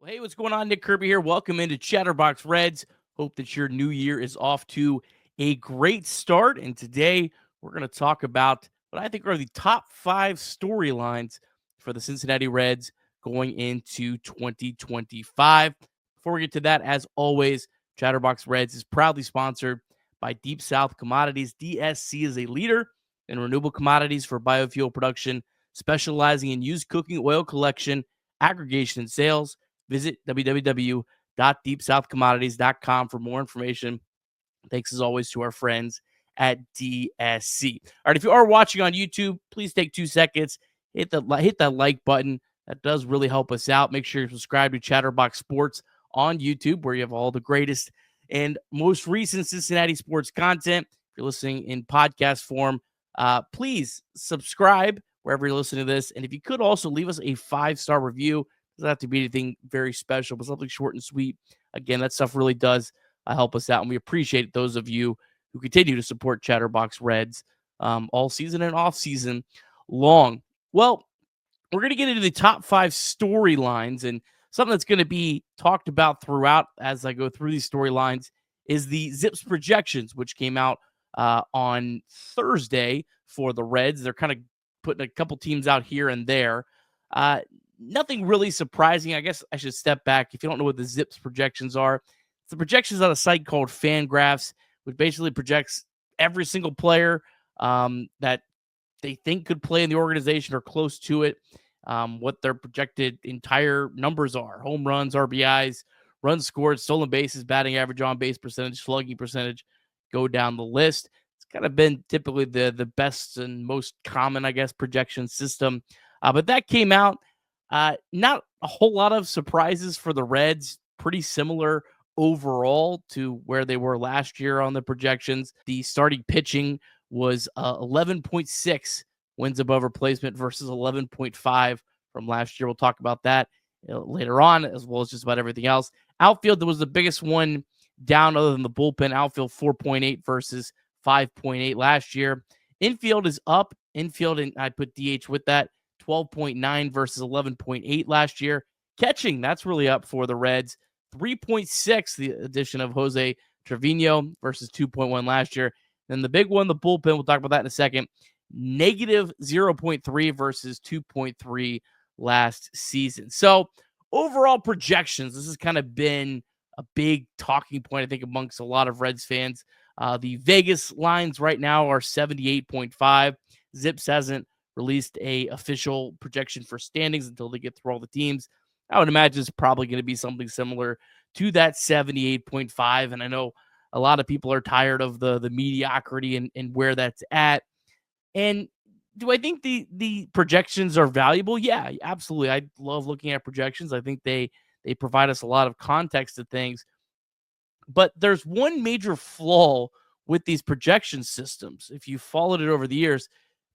Well, hey, what's going on? Nick Kirby here. Welcome into Chatterbox Reds. Hope that your new year is off to a great start. And today we're going to talk about what I think are the top 5 storylines for the Cincinnati Reds going into 2025. Before we get to that, as always, Chatterbox Reds is proudly sponsored by Deep South Commodities. DSC is a leader in renewable commodities for biofuel production, specializing in used cooking oil collection, aggregation, and sales. Visit www.deepsouthcommodities.com for more information. Thanks as always to our friends at DSC. All right, if you are watching on YouTube, please take 2 seconds, hit that like button. That does really help us out. Make sure you subscribe to Chatterbox Sports on YouTube, where you have all the greatest and most recent Cincinnati sports content. If you're listening in podcast form, please subscribe wherever you're listening to this. And if you could also leave us a 5-star review. Doesn't have to be anything very special, but something short and sweet. Again, that stuff really does help us out, and we appreciate those of you who continue to support Chatterbox Reds all season and off season long. Well, we're going to get into the top 5 storylines, and something that's going to be talked about throughout as I go through these storylines is the ZiPS projections, which came out on Thursday for the Reds. They're kind of putting a couple teams out here and there. Nothing really surprising. I guess I should step back. If you don't know what the ZiPS projections are, it's the projections on a site called Fangraphs, which basically projects every single player that they think could play in the organization or close to it, what their projected entire numbers are: home runs, RBIs, runs scored, stolen bases, batting average, on base percentage, slugging percentage, go down the list. It's kind of been typically the best and most common, I guess, projection system. But that came out. Not a whole lot of surprises for the Reds. Pretty similar overall to where they were last year on the projections. The starting pitching was 11.6 wins above replacement versus 11.5 from last year. We'll talk about that later on, as well as just about everything else. Outfield, that was the biggest one down other than the bullpen. Outfield 4.8 versus 5.8 last year. Infield is up. Infield, and I put DH with that, 12.9 versus 11.8 last year. Catching, that's really up for the Reds. 3.6, the addition of Jose Trevino versus 2.1 last year. Then the big one, the bullpen, we'll talk about that in a second. Negative 0.3 versus 2.3 last season. So overall projections, this has kind of been a big talking point, I think, amongst a lot of Reds fans. The Vegas lines right now are 78.5. ZiPS hasn't released a official projection for standings until they get through all the teams. I would imagine it's probably going to be something similar to that 78.5. And I know a lot of people are tired of the mediocrity and where that's at. And do I think the projections are valuable? Yeah, absolutely. I love looking at projections. I think they provide us a lot of context to things. But there's one major flaw with these projection systems. If you followed it over the years,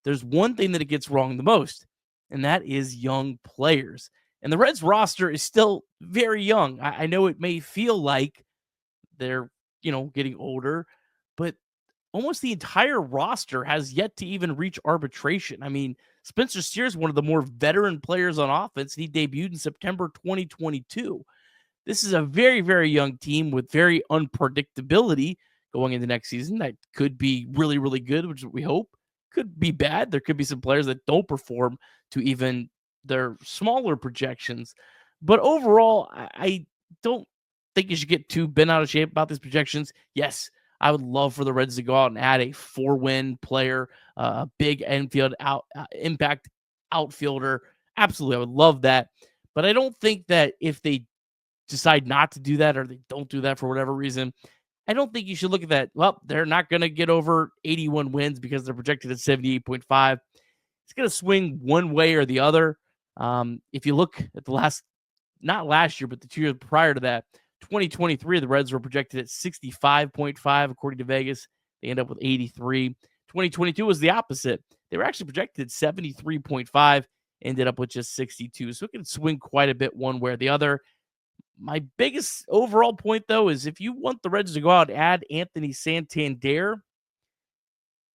there's one thing that it gets wrong the most, and that is young players. And the Reds roster is still very young. I know it may feel like they're, getting older, but almost the entire roster has yet to even reach arbitration. I mean, Spencer Steer is one of the more veteran players on offense, and he debuted in September 2022. This is a very, very young team with very unpredictability going into next season. That could be really, really good, which is what we hope. Could be bad. There could be some players that don't perform to even their smaller projections. But overall, I don't think you should get too bent out of shape about these projections. Yes, I would love for the Reds to go out and add a 4-win player, a big impact outfielder. Absolutely, I would love that. But I don't think that if they decide not to do that or they don't do that for whatever reason, I don't think you should look at that. Well, they're not going to get over 81 wins because they're projected at 78.5. It's going to swing one way or the other. If you look at the not last year, but the 2 years prior to that, 2023, the Reds were projected at 65.5, according to Vegas. They end up with 83. 2022 was the opposite. They were actually projected at 73.5, ended up with just 62. So it can swing quite a bit one way or the other. My biggest overall point, though, is if you want the Reds to go out and add Anthony Santander,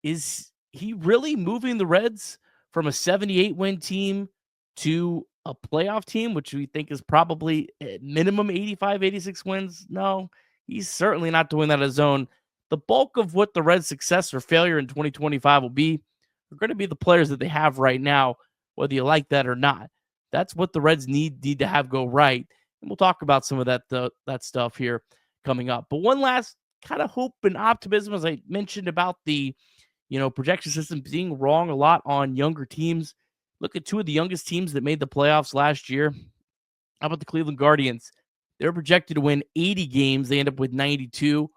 is he really moving the Reds from a 78-win team to a playoff team, which we think is probably at minimum 85, 86 wins. No, he's certainly not doing that on his own. The bulk of what the Reds' success or failure in 2025 will be are going to be the players that they have right now, whether you like that or not. That's what the Reds need to have go right. And we'll talk about some of that stuff here coming up. But one last kind of hope and optimism, as I mentioned about the projection system being wrong a lot on younger teams. Look at two of the youngest teams that made the playoffs last year. How about the Cleveland Guardians? They're projected to win 80 games. They end up with 92.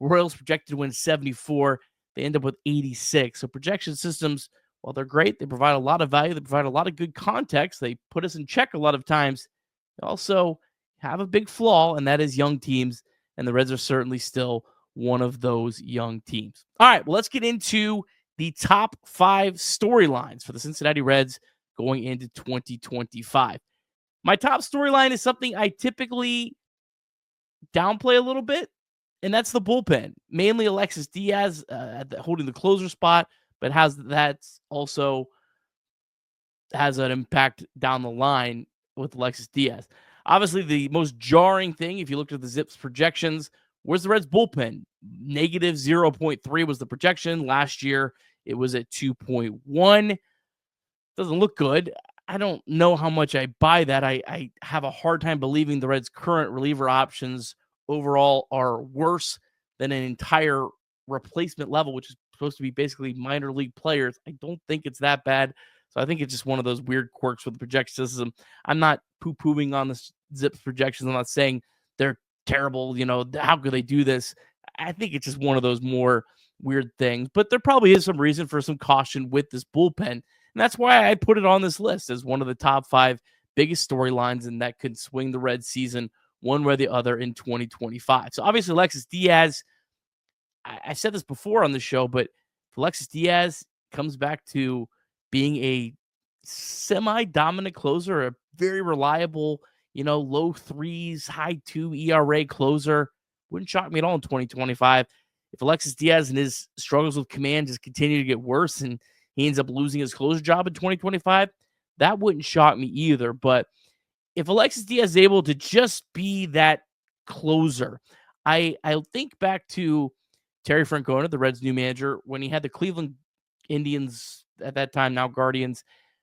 Royals projected to win 74. They end up with 86. So projection systems, while they're great, they provide a lot of value. They provide a lot of good context. They put us in check a lot of times. They also have a big flaw, and that is young teams. And the Reds are certainly still one of those young teams. All right, well, let's get into the top 5 storylines for the Cincinnati Reds going into 2025. My top storyline is something I typically downplay a little bit, and that's the bullpen. Mainly Alexis Diaz holding the closer spot, but that's also has an impact down the line with Alexis Diaz. Obviously, the most jarring thing, if you looked at the ZiPS projections, where's the Reds bullpen? Negative 0.3 was the projection. Last year, it was at 2.1. Doesn't look good. I don't know how much I buy that. I have a hard time believing the Reds' current reliever options overall are worse than an entire replacement level, which is supposed to be basically minor league players. I don't think it's that bad. So I think it's just one of those weird quirks with the projection system. I'm not poo-pooing on the ZiPS projections. I'm not saying they're terrible. How could they do this? I think it's just one of those more weird things. But there probably is some reason for some caution with this bullpen. And that's why I put it on this list as one of the top 5 biggest storylines, and that could swing the Reds season one way or the other in 2025. So obviously Alexis Diaz, I said this before on the show, but if Alexis Diaz comes back to being a semi-dominant closer, a very reliable, low 3s, high 2 ERA closer, wouldn't shock me at all in 2025. If Alexis Diaz and his struggles with command just continue to get worse and he ends up losing his closer job in 2025, that wouldn't shock me either. But if Alexis Diaz is able to just be that closer, I think back to Terry Francona, the Reds' new manager, when he had the Cleveland Indians at that time, now Guardians,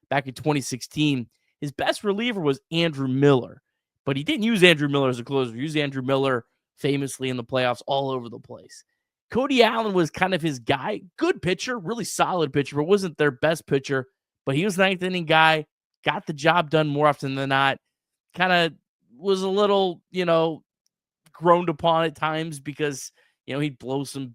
back in 2016. His best reliever was Andrew Miller, but he didn't use Andrew Miller as a closer. He used Andrew Miller famously in the playoffs all over the place. Cody Allen was kind of his guy. Good pitcher, really solid pitcher, but wasn't their best pitcher. But he was an 9th inning guy, got the job done more often than not. Kind of was a little, groaned upon at times because, he'd blow some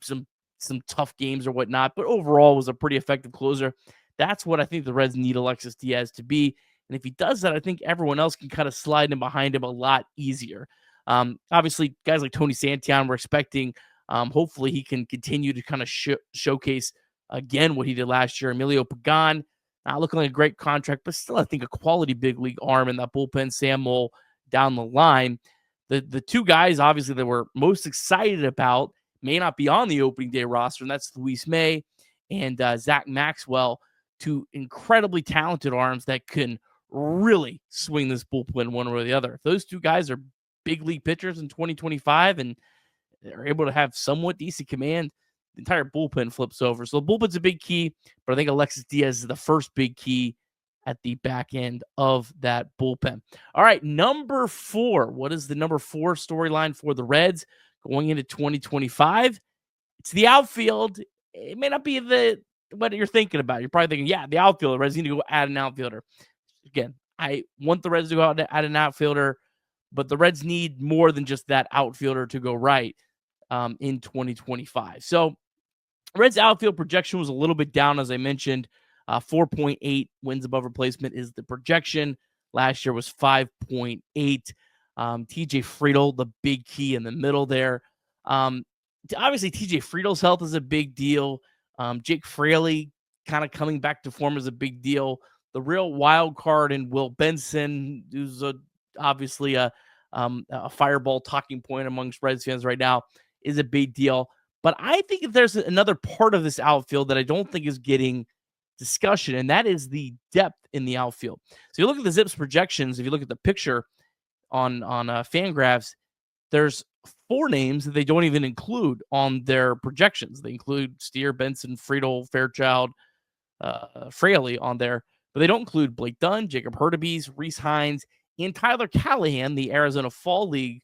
tough games or whatnot. But overall was a pretty effective closer. That's what I think the Reds need Alexis Diaz to be. And if he does that, I think everyone else can kind of slide in behind him a lot easier. Obviously, guys like Tony Santillan, we're expecting hopefully he can continue to kind of showcase again what he did last year. Emilio Pagan, not looking like a great contract, but still I think a quality big league arm in that bullpen. Sam Moll down the line. The two guys obviously that we're most excited about may not be on the opening day roster, and that's Luis May and Zach Maxwell, two incredibly talented arms that can really swing this bullpen one way or the other. If those two guys are big league pitchers in 2025 and they're able to have somewhat decent command, the entire bullpen flips over. So the bullpen's a big key, but I think Alexis Diaz is the first big key at the back end of that bullpen. All right, number 4. What is the number 4 storyline for the Reds going into 2025? It's the outfield. It may not be what you're thinking about. You're probably thinking, yeah, the outfielder. Reds need to go add an outfielder. Again, I want the Reds to go out and add an outfielder, but the Reds need more than just that outfielder to go right in 2025. So Reds outfield projection was a little bit down, as I mentioned. 4.8 wins above replacement is the projection. Last year was 5.8. TJ Friedl, the big key in the middle there. Obviously, TJ Friedel's health is a big deal. Jake Fraley kind of coming back to form is a big deal. The real wild card in Will Benson, who's obviously a fireball talking point amongst Reds fans right now, is a big deal. But I think if there's another part of this outfield that I don't think is getting discussion, and that is the depth in the outfield. So you look at the ZiPS projections, if you look at the picture on Fangraphs, there's 4 names that they don't even include on their projections. They include Steer, Benson, Friedel, Fairchild, Fraley on there, but they don't include Blake Dunn, Jacob Hurtubise, Rhys Hines, and Tyler Callahan, the Arizona Fall League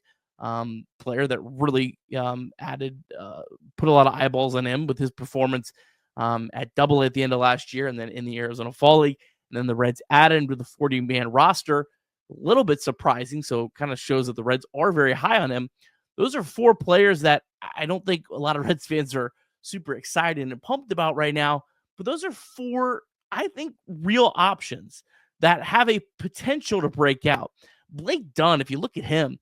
player that really put a lot of eyeballs on him with his performance at Double-A at the end of last year, and then in the Arizona Fall League. And then the Reds added him to the 40-man roster. A little bit surprising, so kind of shows that the Reds are very high on him. Those are 4 players that I don't think a lot of Reds fans are super excited and pumped about right now, but those are 4, I think, real options that have a potential to break out. Blake Dunn, if you look at him,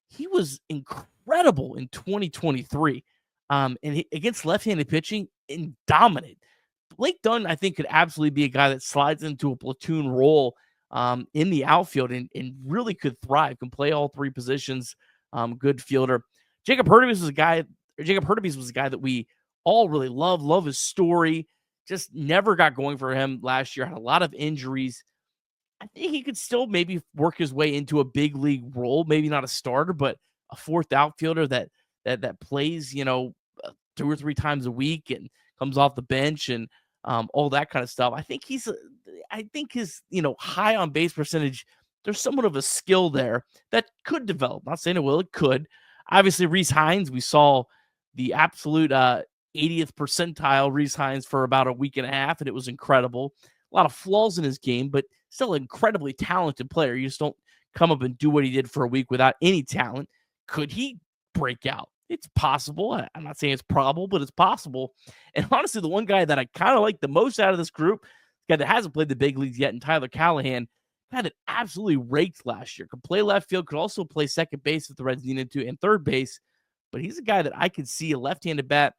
he was incredible in 2023 against left-handed pitching and dominant. Blake Dunn, I think, could absolutely be a guy that slides into a platoon role in the outfield and really could thrive, can play all 3 positions, good fielder. Jacob Hurtubise was a guy that we all really love his story, just never got going for him last year, had a lot of injuries. I think he could still maybe work his way into a big league role, maybe not a starter, but a 4th outfielder that plays, 2 or 3 times a week and comes off the bench and all that kind of stuff. I think his, high on base percentage, there's somewhat of a skill there that could develop. Not saying it will, it could. Obviously, Rhys Hines, we saw the absolute 80th percentile Rhys Hines for about a week and a half, and it was incredible. A lot of flaws in his game, but still an incredibly talented player. You just don't come up and do what he did for a week without any talent. Could he break out? It's possible. I'm not saying it's probable, but it's possible. And honestly, the one guy that I kind of like the most out of this group, the guy that hasn't played the big leagues yet, and Tyler Callahan, had it absolutely raked last year. Could play left field, could also play second base if the Reds needed to, and third base. But he's a guy that I could see a left-handed bat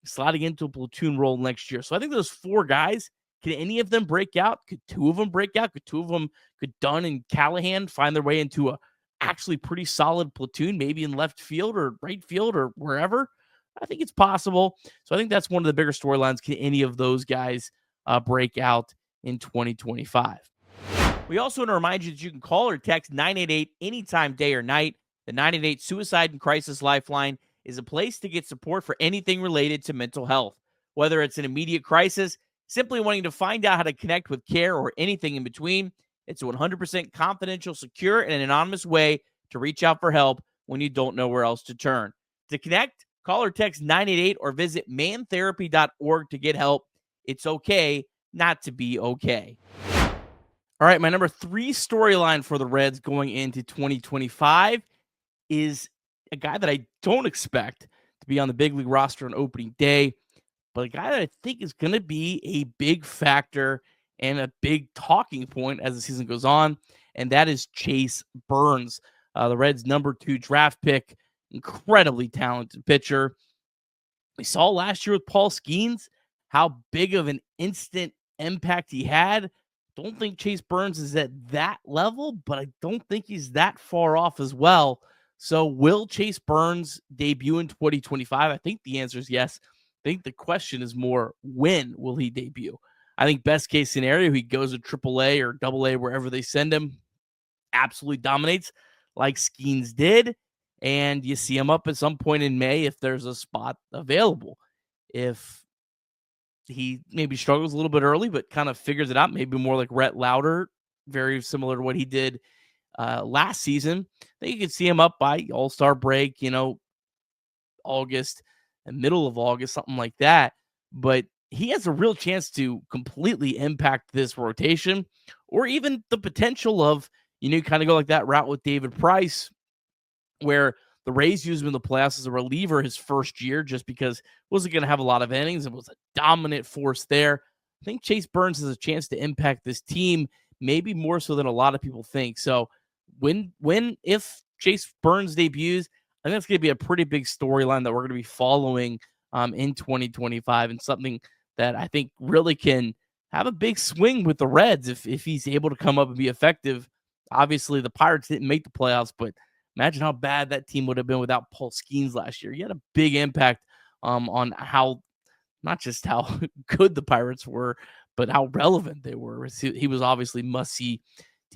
sliding into a platoon role next year. So I think those 4 guys, can any of them break out? Could 2 of them break out? Could Dunn and Callahan find their way into a actually pretty solid platoon, maybe in left field or right field or wherever? I think it's possible. So I think that's one of the bigger storylines. Can any of those guys break out in 2025? We also want to remind you that you can call or text 988 anytime, day or night. The 988 Suicide and Crisis Lifeline is a place to get support for anything related to mental health. Whether it's an immediate crisis, simply wanting to find out how to connect with care, or anything in between, it's a 100% confidential, secure, and anonymous way to reach out for help when you don't know where else to turn. To connect, call or text 988 or visit mantherapy.org to get help. It's okay not to be okay. All right, my number 3 storyline for the Reds going into 2025 is a guy that I don't expect to be on the big league roster on opening day, but a guy that I think is going to be a big factor and a big talking point as the season goes on, and that is Chase Burns, the Reds' number 2 draft pick, incredibly talented pitcher. We saw last year with Paul Skeens how big of an instant impact he had. Don't think Chase Burns is at that level, but I don't think he's that far off as well. So will Chase Burns debut in 2025? I think the answer is yes. I think the question is more, when will he debut? I think best case scenario, he goes to AAA or AA, wherever they send him, absolutely dominates like Skeens did, and you see him up at some point in May if there's a spot available. If he maybe struggles a little bit early, but kind of figures it out, maybe more like Rhett Lauder, very similar to what he did last season, I think you could see him up by All-Star break, August and middle of August, something like that. But he has a real chance to completely impact this rotation, or even the potential of, kind of go like that route with David Price, where the Rays used him in the playoffs as a reliever his first year just because wasn't going to have a lot of innings and was a dominant force there. I think Chase Burns has a chance to impact this team, maybe more so than a lot of people think. So if Chase Burns debuts, I think that's going to be a pretty big storyline that we're going to be following in 2025, and something that I think really can have a big swing with the Reds if he's able to come up and be effective. Obviously, the Pirates didn't make the playoffs, but imagine how bad that team would have been without Paul Skeens last year. He had a big impact on how, not just how good the Pirates were, but how relevant they were. He was obviously must-see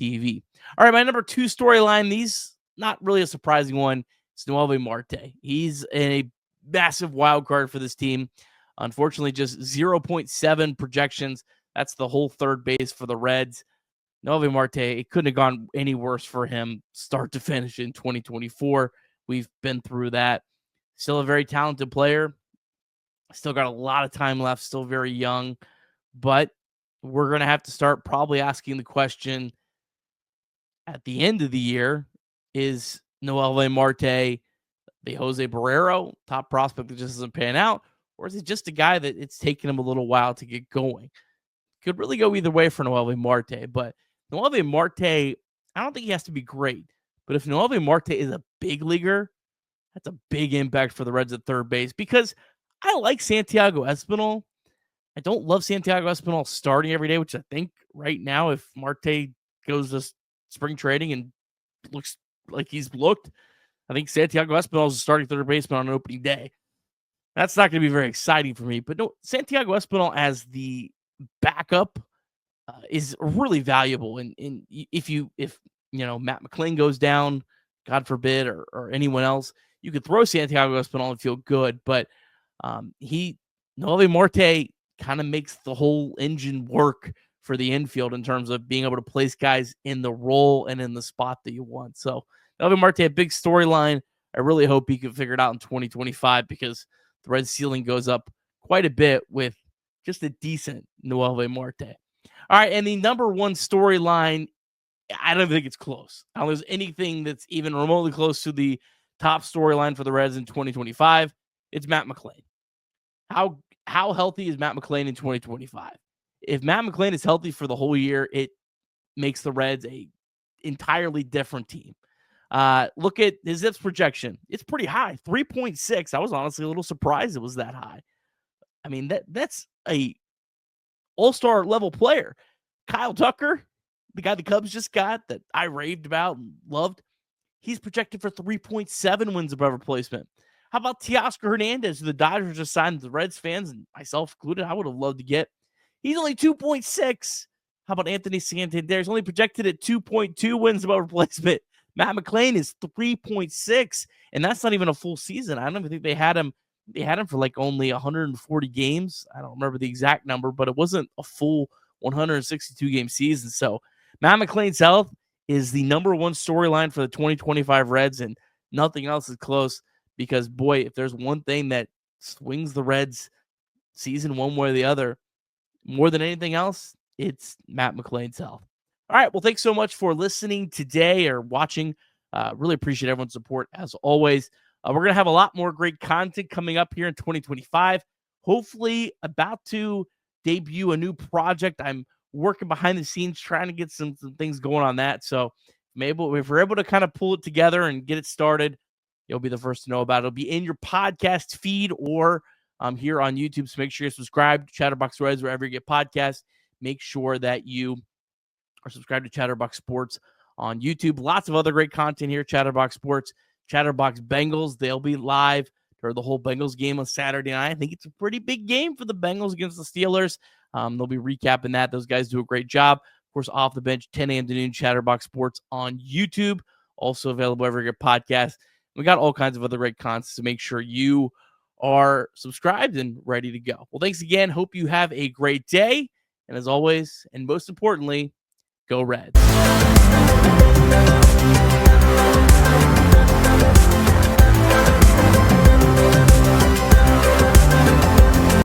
TV. All right, my number 2 storyline, these not really a surprising one. It's Noel Marte. He's a massive wild card for this team. Unfortunately, just 0.7 projections. That's the whole third base for the Reds. Noel Marte, it couldn't have gone any worse for him start to finish in 2024. We've been through that. Still a very talented player. Still got a lot of time left. Still very young. But we're going to have to start probably asking the question at the end of the year, is Noel Marte the Jose Barrero top prospect that just doesn't pan out? Or is it just a guy that it's taken him a little while to get going? Could really go either way for Noel Marte. But Noel Marte, I don't think he has to be great. But if Noel Marte is a big leaguer, that's a big impact for the Reds at third base, because I like Santiago Espinal. I don't love Santiago Espinal starting every day, which I think right now, if Marte goes to spring training and looks like he's looked, I think Santiago Espinal is starting third baseman on an opening day. That's not going to be very exciting for me. But no, Santiago Espinal as the backup is really valuable. And if Matt McLain goes down, God forbid, or anyone else, you could throw Santiago Espinal and feel good. But Noel Marte kind of makes the whole engine work for the infield in terms of being able to place guys in the role and in the spot that you want. So Noel Marte, a big storyline. I really hope he can figure it out in 2025, because the Reds ceiling goes up quite a bit with just a decent Noel Marte. All right, and the number 1 storyline, I don't think it's close. I don't think there's anything that's even remotely close to the top storyline for the Reds in 2025. It's Matt McLain. How healthy is Matt McLain in 2025? If Matt McLain is healthy for the whole year, it makes the Reds a entirely different team. Look at his ZiPS projection. It's pretty high, 3.6. I was honestly a little surprised it was that high. I mean, that's a all-star level player. Kyle Tucker, the guy the Cubs just got that I raved about and loved, he's projected for 3.7 wins above replacement. How about Teoscar Hernandez, who the Dodgers just signed, the Reds fans, and myself included, I would have loved to get? He's only 2.6. How about Anthony Santander? He's only projected at 2.2 wins above replacement. Matt McLain is 3.6, and that's not even a full season. I don't even think they had him. They had him for like only 140 games. I don't remember the exact number, but it wasn't a full 162 game season. So Matt McLain's health is the number 1 storyline for the 2025 Reds, and nothing else is close. Because, boy, if there's one thing that swings the Reds season one way or the other, more than anything else, it's Matt McLain's health. All right, well, thanks so much for listening today or watching. Really appreciate everyone's support, as always. We're going to have a lot more great content coming up here in 2025. Hopefully about to debut a new project. I'm working behind the scenes trying to get some things going on that. So maybe if we're able to kind of pull it together and get it started, you'll be the first to know about it. It'll be in your podcast feed or here on YouTube. So make sure you subscribe to Chatterbox Reds wherever you get podcasts. Make sure that you are subscribed to Chatterbox Sports on YouTube. Lots of other great content here. Chatterbox Sports, Chatterbox Bengals. They'll be live for the whole Bengals game on Saturday night. I think it's a pretty big game for the Bengals against the Steelers. They'll be recapping that. Those guys do a great job. Of course, off the bench, 10 a.m. to noon, Chatterbox Sports on YouTube. Also available wherever you get podcasts. We got all kinds of other great content, so make sure you are subscribed and ready to go. Well, thanks again. Hope you have a great day. And as always, and most importantly, go Reds.